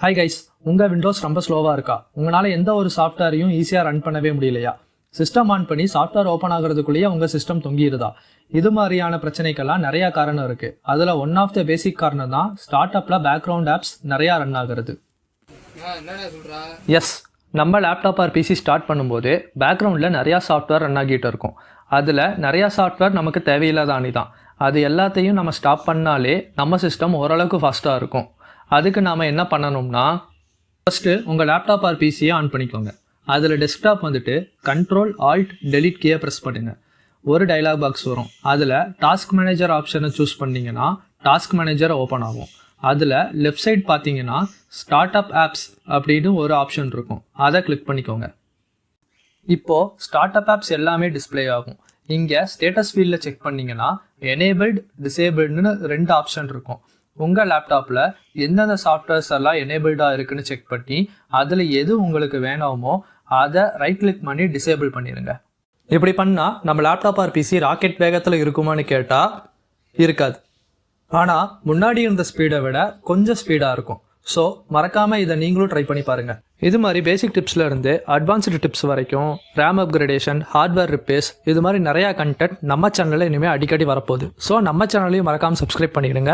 Hi guys, உங்கள் Windows ரொம்ப ஸ்லோவாக இருக்கா? உங்களால் எந்த ஒரு சாஃப்ட்வேரையும் ஈஸியாக ரன் பண்ணவே முடியலையா? சிஸ்டம் ஆன் பண்ணி சாஃப்ட்வேர் ஓப்பன் ஆகிறதுக்குள்ளேயே உங்கள் சிஸ்டம் தொங்கிடுதா? இது மாதிரியான பிரச்சனைக்கெல்லாம் நிறையா காரணம் இருக்குது. அதில் ஒன் ஆஃப் த பேசிக் காரணம் தான் ஸ்டார்ட் அப்பில் பேக்ரவுண்ட் ஆப்ஸ் நிறையா ரன் ஆகிறது. எஸ், நம்ம லேப்டாப் ஆர் பிசி ஸ்டார்ட் பண்ணும்போது பேக்ரவுண்டில் நிறையா சாஃப்ட்வேர் ரன் ஆகிட்டு இருக்கும். அதில் நிறையா சாஃப்ட்வேர் நமக்கு தேவையில்லாத அணி தான். அது எல்லாத்தையும் நம்ம ஸ்டாப் பண்ணாலே நம்ம சிஸ்டம் ஓரளவுக்கு ஃபாஸ்ட்டாக இருக்கும். அதுக்கு நாம் என்ன பண்ணணும்னா, ஃபஸ்ட்டு உங்கள் லேப்டாப் ஆர் பிசியை ஆன் பண்ணிக்கோங்க. அதில் டெஸ்க்டாப் வந்துட்டு Ctrl+Alt+Delete கீயை ப்ரெஸ் பண்ணுங்கள். ஒரு டைலாக் பாக்ஸ் வரும். அதில் டாஸ்க் மேனேஜர் ஆப்ஷனை சூஸ் பண்ணிங்கன்னா டாஸ்க் மேனேஜர் ஓப்பன் ஆகும். அதில் லெஃப்ட் சைட் பார்த்தீங்கன்னா ஸ்டார்ட் அப் ஆப்ஸ் அப்படின்னு ஒரு ஆப்ஷன் இருக்கும். அதை கிளிக் பண்ணிக்கோங்க. இப்போது ஸ்டார்ட் அப் ஆப்ஸ் எல்லாமே டிஸ்பிளே ஆகும். இங்கே ஸ்டேட்டஸ் ஃபீல்டில் செக் பண்ணிங்கன்னா எனேபிள்டு டிசேபிள்டுன்னு 2 ஆப்ஷன் இருக்கும். உங்கள் லேப்டாப்பில் எந்தெந்த சாஃப்ட்வேர்ஸ் எல்லாம் எனேபிள்டாக இருக்குன்னு செக் பண்ணி அதில் எது உங்களுக்கு வேணுமோ அதை ரைட் கிளிக் பண்ணி டிசேபிள் பண்ணிடுங்க. இப்படி பண்ணால் நம்ம லேப்டாப் ஆர் பிசி ராக்கெட் வேகத்தில் இருக்குமான்னு கேட்டால் இருக்காது. ஆனால் முன்னாடி இருந்த ஸ்பீடை விட கொஞ்சம் ஸ்பீடாக இருக்கும். ஸோ மறக்காமல் இதை நீங்களும் ட்ரை பண்ணி பாருங்கள். இது மாதிரி பேசிக் டிப்ஸில் இருந்து அட்வான்ஸ்டு டிப்ஸ் வரைக்கும் ரேம் அப்கிரேடேஷன், ஹார்ட்வேர் ரிப்பேர்ஸ், இது மாதிரி நிறையா கண்டென்ட் நம்ம சேனலில் இனிமேல் அடிக்கடி வரப்போகுது. ஸோ நம்ம சேனலையும் மறக்காமல் சப்ஸ்கிரைப் பண்ணிடுங்க.